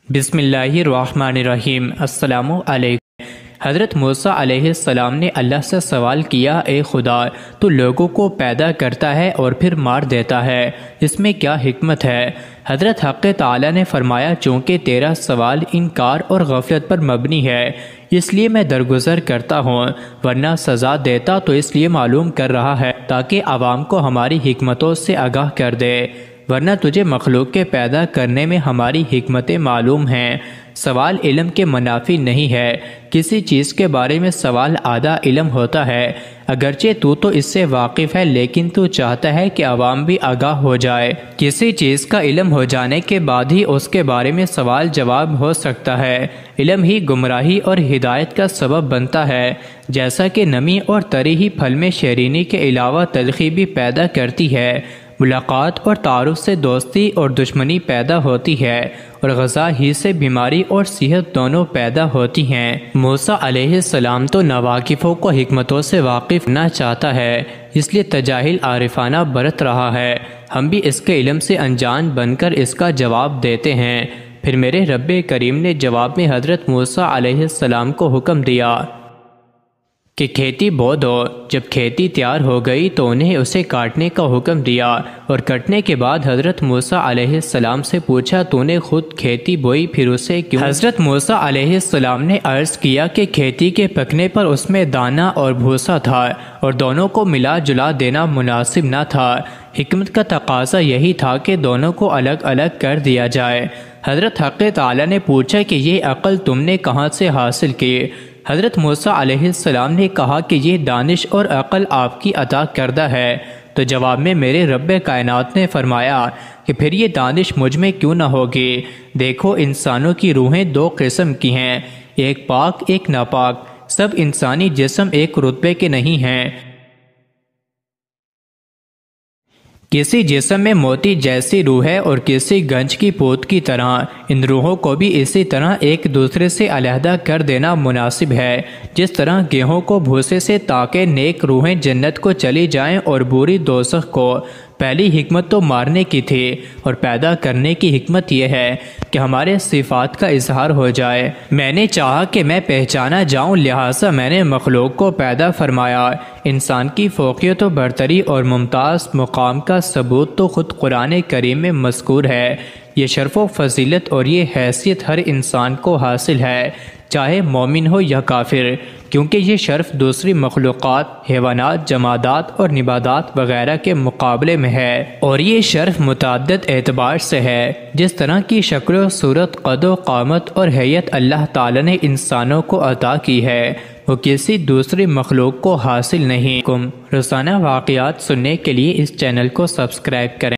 بسم اللہ الرحمن الرحیم۔ السلام علیکم۔ حضرت موسیٰ علیہ السلام نے اللہ سے سوال کیا، اے خدا، تو لوگوں کو پیدا کرتا ہے اور پھر مار دیتا ہے، اس میں کیا حکمت ہے؟ حضرت حق تعالی نے فرمایا، چونکہ تیرا سوال انکار اور غفلت پر مبنی ہے، اس لیے میں درگزر کرتا ہوں، ورنہ سزا دیتا تو اس لیے معلوم کر رہا ہے تاکہ عوام کو ہماری حکمتوں سے آگاہ کر دے، ورنہ تجھے مخلوق کے پیدا کرنے میں ہماری حکمتیں معلوم ہیں۔ سوال علم کے منافی نہیں ہے، کسی چیز کے بارے میں سوال آدھا علم ہوتا ہے، اگرچہ تو اس سے واقف ہے، لیکن تو چاہتا ہے کہ عوام بھی آگاہ ہو جائے۔ کسی چیز کا علم ہو جانے کے بعد ہی اس کے بارے میں سوال جواب ہو سکتا ہے۔ علم ہی گمراہی اور ہدایت کا سبب بنتا ہے، جیسا کہ نمی اور تری ہی پھل میں شیرینی کے علاوہ تلخی بھی پیدا کرتی ہے۔ ملاقات اور تعارف سے دوستی اور دشمنی پیدا ہوتی ہے، اور غذا ہی سے بیماری اور صحت دونوں پیدا ہوتی ہیں۔ موسیٰ علیہ السلام تو ناواقفوں کو حکمتوں سے واقف نہ چاہتا ہے، اس لیے تجاہل عارفانہ برت رہا ہے۔ ہم بھی اس کے علم سے انجان بن کر اس کا جواب دیتے ہیں۔ پھر میرے رب کریم نے جواب میں حضرت موسیٰ علیہ السلام کو حکم دیا کہ کھیتی بو دو۔ جب کھیتی تیار ہو گئی تو انہیں اسے کاٹنے کا حکم دیا، اور کٹنے کے بعد حضرت موسیٰ علیہ السلام سے پوچھا، تو نے خود کھیتی بوئی پھر اسے کیوں؟ حضرت موسیٰ علیہ السلام نے عرض کیا کہ کھیتی کے پکنے پر اس میں دانہ اور بھوسا تھا، اور دونوں کو ملا جلا دینا مناسب نہ تھا۔ حکمت کا تقاضا یہی تھا کہ دونوں کو الگ الگ کر دیا جائے۔ حضرت حق تعالی نے پوچھا کہ یہ عقل تم نے کہاں سے حاصل کی؟ حضرت موسیٰ علیہ السلام نے کہا کہ یہ دانش اور عقل آپ کی عطا کردہ ہے۔ تو جواب میں میرے رب کائنات نے فرمایا کہ پھر یہ دانش مجھ میں کیوں نہ ہوگی؟ دیکھو، انسانوں کی روحیں دو قسم کی ہیں، ایک پاک ایک ناپاک۔ سب انسانی جسم ایک رتبے کے نہیں ہیں۔ کسی جسم میں موتی جیسی روح ہے اور کسی گنج کی پوت کی طرح۔ ان روحوں کو بھی اسی طرح ایک دوسرے سے علیحدہ کر دینا مناسب ہے، جس طرح گیہوں کو بھوسے سے، تاکہ نیک روحیں جنت کو چلی جائیں اور بری دوزخ کو۔ پہلی حکمت تو مارنے کی تھی، اور پیدا کرنے کی حکمت یہ ہے کہ ہمارے صفات کا اظہار ہو جائے۔ میں نے چاہا کہ میں پہچانا جاؤں، لہٰذا میں نے مخلوق کو پیدا فرمایا۔ انسان کی فوقیت و برتری اور ممتاز مقام کا ثبوت تو خود قرآن کریم میں مذکور ہے۔ یہ شرف و فضیلت اور یہ حیثیت ہر انسان کو حاصل ہے، چاہے مومن ہو یا کافر، کیونکہ یہ شرف دوسری مخلوقات، حیوانات، جمادات اور نباتات وغیرہ کے مقابلے میں ہے، اور یہ شرف متعدد اعتبار سے ہے۔ جس طرح کی شکل و صورت، قد و قامت اور حیت اللہ تعالی نے انسانوں کو عطا کی ہے، وہ کسی دوسری مخلوق کو حاصل نہیں۔ روزانہ واقعات سننے کے لیے اس چینل کو سبسکرائب کریں۔